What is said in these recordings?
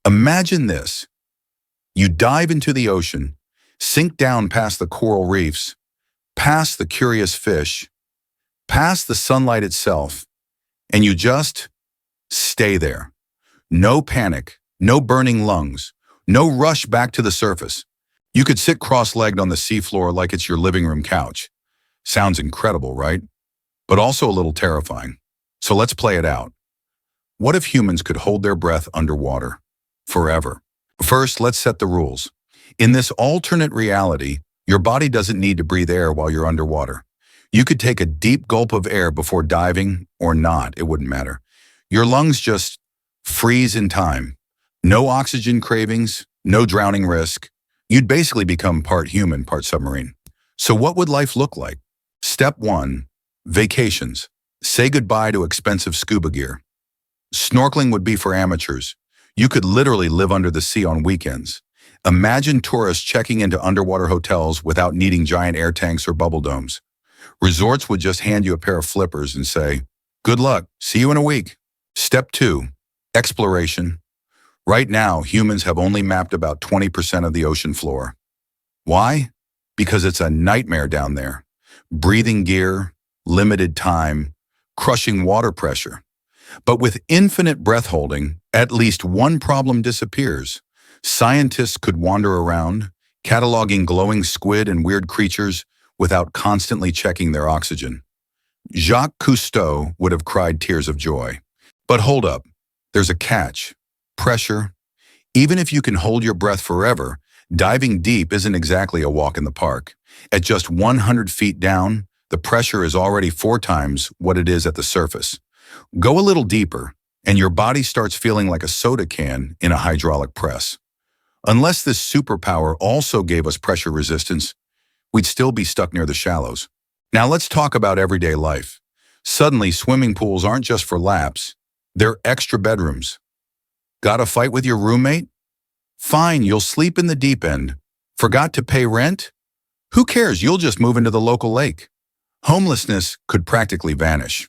Imagine this. You dive into the ocean, sink down past the coral reefs, past the curious fish, past the sunlight itself, and you just stay there. No panic, no burning lungs, no rush back to the surface. You could sit cross-legged on the seafloor like it's your living room couch. Sounds incredible, right? But also a little terrifying. So let's play it out. What if humans could hold their breath underwater? Forever. First, let's set the rules. In this alternate reality, your body doesn't need to breathe air while you're underwater. You could take a deep gulp of air before diving or not, it wouldn't matter. Your lungs just freeze in time. No oxygen cravings, no drowning risk. You'd basically become part human, part submarine. So what would life look like? Step 1, vacations. Say goodbye to expensive scuba gear. Snorkeling would be for amateurs. You could literally live under the sea on weekends. Imagine tourists checking into underwater hotels without needing giant air tanks or bubble domes. Resorts would just hand you a pair of flippers and say, "Good luck, see you in a week." Step 2, exploration. Right now, humans have only mapped about 20% of the ocean floor. Why? Because it's a nightmare down there. Breathing gear, limited time, crushing water pressure. But with infinite breath holding, at least one problem disappears. Scientists could wander around, cataloging glowing squid and weird creatures without constantly checking their oxygen. Jacques Cousteau would have cried tears of joy. But hold up, there's a catch. Pressure. Even if you can hold your breath forever, diving deep isn't exactly a walk in the park. At just 100 feet down, the pressure is already 4 times what it is at the surface. Go a little deeper, and your body starts feeling like a soda can in a hydraulic press. Unless this superpower also gave us pressure resistance, we'd still be stuck near the shallows. Now let's talk about everyday life. Suddenly, swimming pools aren't just for laps, they're extra bedrooms. Got a fight with your roommate? Fine, you'll sleep in the deep end. Forgot to pay rent? Who cares, you'll just move into the local lake. Homelessness could practically vanish,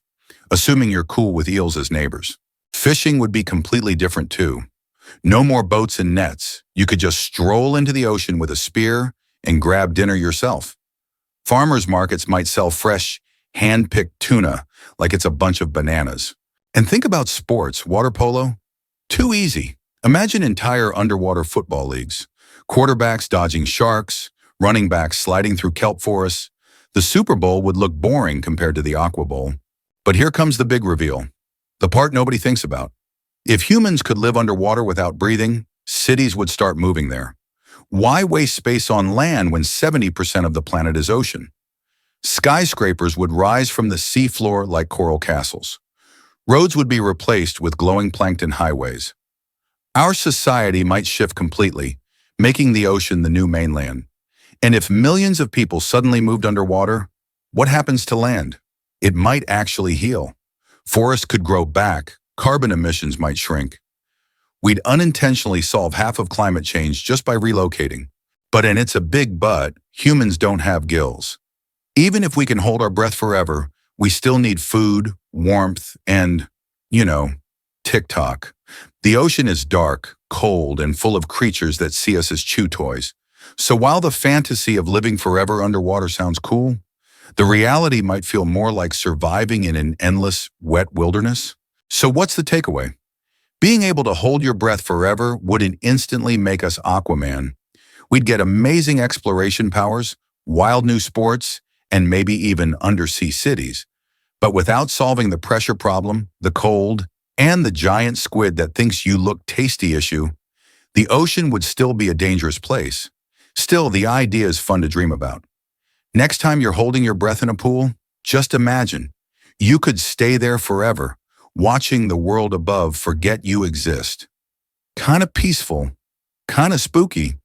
assuming you're cool with eels as neighbors. Fishing would be completely different too. No more boats and nets. You could just stroll into the ocean with a spear and grab dinner yourself. Farmers markets might sell fresh, hand-picked tuna like it's a bunch of bananas. And think about sports, water polo. Too easy. Imagine entire underwater football leagues. Quarterbacks dodging sharks, running backs sliding through kelp forests. The Super Bowl would look boring compared to the Aqua Bowl. But here comes the big reveal, the part nobody thinks about. If humans could live underwater without breathing, cities would start moving there. Why waste space on land when 70% of the planet is ocean? Skyscrapers would rise from the seafloor like coral castles. Roads would be replaced with glowing plankton highways. Our society might shift completely, making the ocean the new mainland. And if millions of people suddenly moved underwater, what happens to land? It might actually heal. Forests could grow back, carbon emissions might shrink. We'd unintentionally solve half of climate change just by relocating. But, and it's a big but, humans don't have gills. Even if we can hold our breath forever, we still need food, warmth, and, TikTok. The ocean is dark, cold, and full of creatures that see us as chew toys. So while the fantasy of living forever underwater sounds cool, the reality might feel more like surviving in an endless, wet wilderness. So what's the takeaway? Being able to hold your breath forever wouldn't instantly make us Aquaman. We'd get amazing exploration powers, wild new sports, and maybe even undersea cities. But without solving the pressure problem, the cold, and the giant squid that thinks you look tasty issue, the ocean would still be a dangerous place. Still, the idea is fun to dream about. Next time you're holding your breath in a pool, just imagine. You could stay there forever, watching the world above forget you exist. Kinda peaceful, kinda spooky.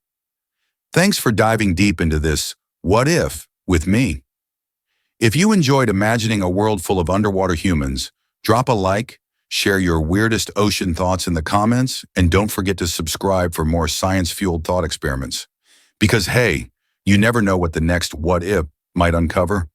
Thanks for diving deep into this what if with me. If you enjoyed imagining a world full of underwater humans, drop a like, share your weirdest ocean thoughts in the comments, and don't forget to subscribe for more science-fueled thought experiments. Because hey, you never know what the next what if might uncover.